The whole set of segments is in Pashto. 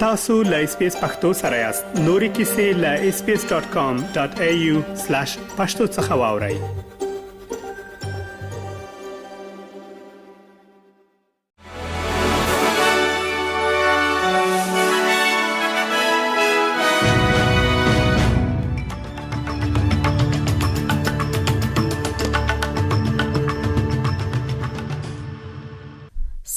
tasu.lspace.pakto sare yast. Nori kise la sbs.com.au/pakto-sakhawauri.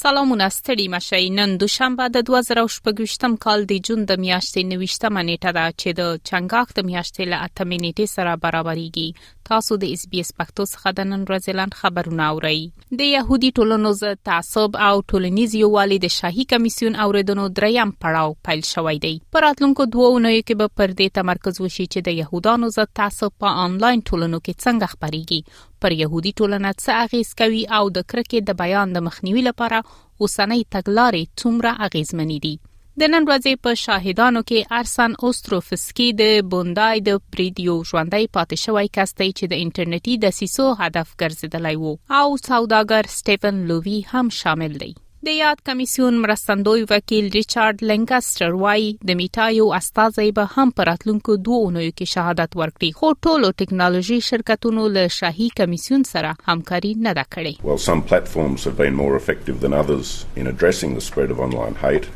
سلامونه ستړي مشئ. نن دوشنبه د 2024 کال د جون د میاشتې 29مه نیټه ده چې د چنګاښ د میاشتې له 8 نیټې سره برابرېږي. تاسو د اس بي اس پښتو څخه د نن ورځې لاند خبرونه اورئ. د يهودي ټولنو ضد تعصب او ټولنیز یووالي د شاهي کمیسیون اوریدنو دریم پړاو پیل شوی دی. په راتلونکو 2 اونیو کې به پر دې تمرکز وشي چې د يهودانو ضد تعصب په آنلاین ټولنو کې څنګه خبريږي، پر يهودي ټولنه څه اغیز کوي او د کرکې د بیان د مخنیوي لپاره اوسنۍ تګلارې څومره اغیزمنې دي. د نن ورځې په شاهدانو کې ارسن اوستروفسکی د بوندای د پریډیو ژوندۍ پاتې شوی کس دی چې د انټرنیټي دسیسو هدف ګرځیدلی وو او سوداګر سټیفن لووی هم شامل دی. د یاد کمیسیون مرستندوی وکیل ریچارډ لنکستر وايي د میټا یو استازی به هم پر راتلونکو 2 اونیو کې شهادت ورکړي، خو ټولو ټیکنالوژي شرکتونو له شاهي کمیسیون سره همکاري نه ده کړې. Well, some platforms have been more effective than others in addressing the spread of online hate.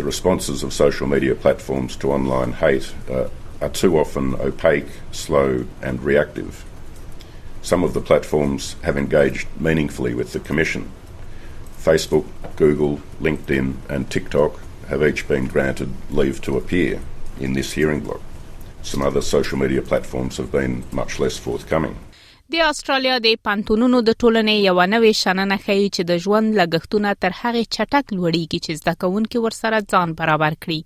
The responses of social media platforms to online hate are too often opaque, slow and reactive. Some of the platforms have engaged meaningfully with the Commission. Facebook, Google, LinkedIn and TikTok have each been granted leave to appear in this hearing block. Some other social media platforms have been much less forthcoming. د استرالیا د پانتونونو د ټولنې یو نوې شننه ښیي چې د ژوند لګښتونه تر هغه چټک لوړیږي چې زده کوونکي ورسره ځان برابر کړي.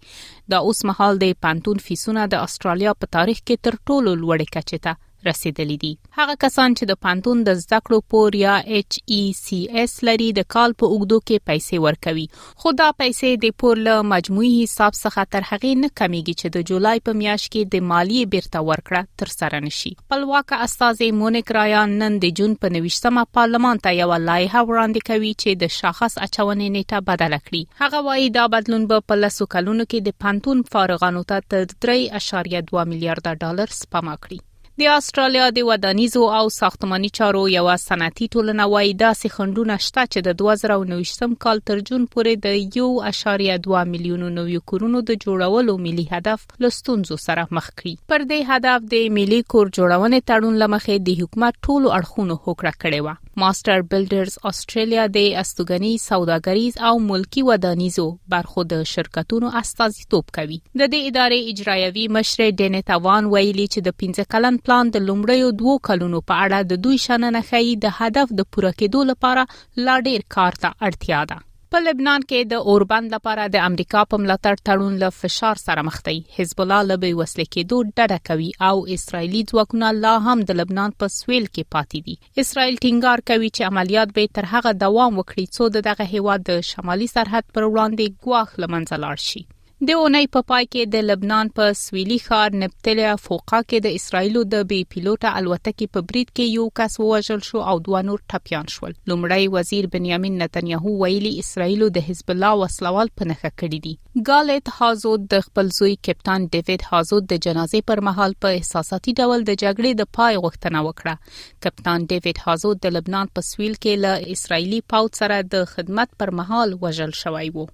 دا اوس مهال د پانتون فیسونه د استرالیا په تاریخ کې تر ټولو لوړې کچې ته رسیدلی دي. هغه کسان چې د پانتون د زده کړو پور یا HECS لري د کال په اوږدو کې پیسې ورکوي، خو دا پیسې د پور له مجموعي حساب څخه تر هغې نه کمیږي چې د جولای په میاشت کې د مالیې بیرته ورکړه تر سره نشي. خپلواک استازي مونیک رایان نن د جون په 29مه پارلمان ته یو لایحه وړاندې کوي چې د شاخص اچونې نیټه بدله کړي. هغه وايي دا بدلون به په لسو کلونو کې د پانتون فارغانو ته تر 3.2 میلیارډ ډالر سپما کړي. د استرالیا د ودانیزو او ساختماني چارو یو صنعتي ټولنه وايي داسې خنډونه شته چې د 2029 کال تر جون پورې د 1.2 میلیون نویو کورونو د جوړولو ملي هدف له ستونزو سره مخ کړي. پر دې هدف د ملي کور جوړونې تړون لمخې د حکومت ټولو اړخونو هوکړه کړې و. ماستر بلډرز استرالیا د استوګنی سوداګریز او ملکی ودانیزو برخو د شرکتونو استازیتوب کوي. د دې ادارې اجرایوي مشر ډینټ اوان ویلي چې د 15 کلن پلان د لومړیو 2 کلونو په اړه د دوی شننه ښیي د هدف د پوره کېدو لپاره لا ډیر کار ته اړتیا ده. په لبنان کې د اوربند لپاره د امریکا په ملاتړ تړون له فشار سره مخ دی. حزب الله له بې وسلې کېدو ډډه کوي او اسرایلی ځواکونه لا هم د لبنان په سویل کې پاتې دي. اسرائیل ټینګار کوي چې عملیات به تر هغه دوام وکړي څو دغه هیواد د شمالي سرحد پر وړاندې ګواښ له منځه لاړ شي. د اونۍ په پای کې د لبنان په سویلي ښار نبتله فوقا کې د اسرایلو د بي پیلوټه الوتکې په برید کې یو کس ووژل شو او 2 نور ټپيان شول. لومړی وزیر بنیامین نتنیاهو ویلي اسرایلو د حزب الله وسلوال په نښه کړی دي. ګالت هازود د خپل زوی کپټان ډیوډ هازود د جنازې پر مهال په احساساتي ډول د جګړې د پای غوښتنه وکړه. کپټان ډیوډ هازود د لبنان په سویل کې له اسرایلی پوځ سره د خدمت پر مهال وژل شوی وو.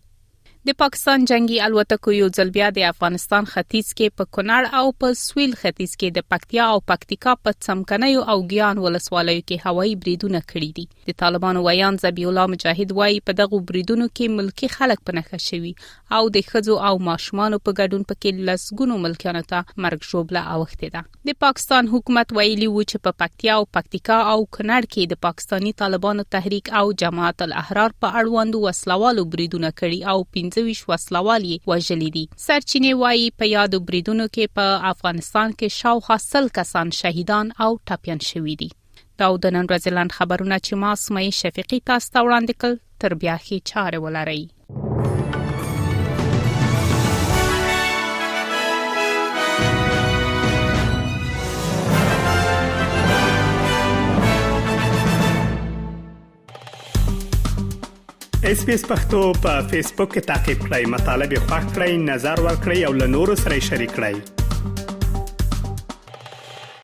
د پاکستان جنگي الوتکو یو ځل بیا د افغانستان ختیځ کې په کونړ او په سویل ختیځ کې د پکتیا او پکتیکا په څمکنیو او ګیان ولسوالیو کې هوایي بریدونه کړي دي. د طالبانو ویان ذبیح الله مجاهد وايي په دغه بریدونو کې ملکی خلک په نښه شوي او د ښځو او ماشومانو په ګډون پکې لسګونو ملکیانو ته مرګ ژوبله اوښتې ده. د پاکستان حکومت ویلي و چې په پکتیا او پکتیکا او کونړ کې د پاکستانی طالبانو تحریک او جماعت الاحرار په اړوند وسلوالو بریدونه کړي او 25 وسلوال یې وژلي دي. سرچینې وايي په یادو بریدونو کې په افغانستان کې شاوخوا 100 کسان شهیدان او ټپيان شوي دي. دا د نن ورځې لاند خبرونه چې ما سمې شفیقي تاسو ته وړاندې کړل. تر بیا ښې چارې ولرئ. SBS پښتو په فیسبوک کې تا کې پلی مطلب یو فاک کړئ نظر ور کړئ او له نورو سره شریک کړئ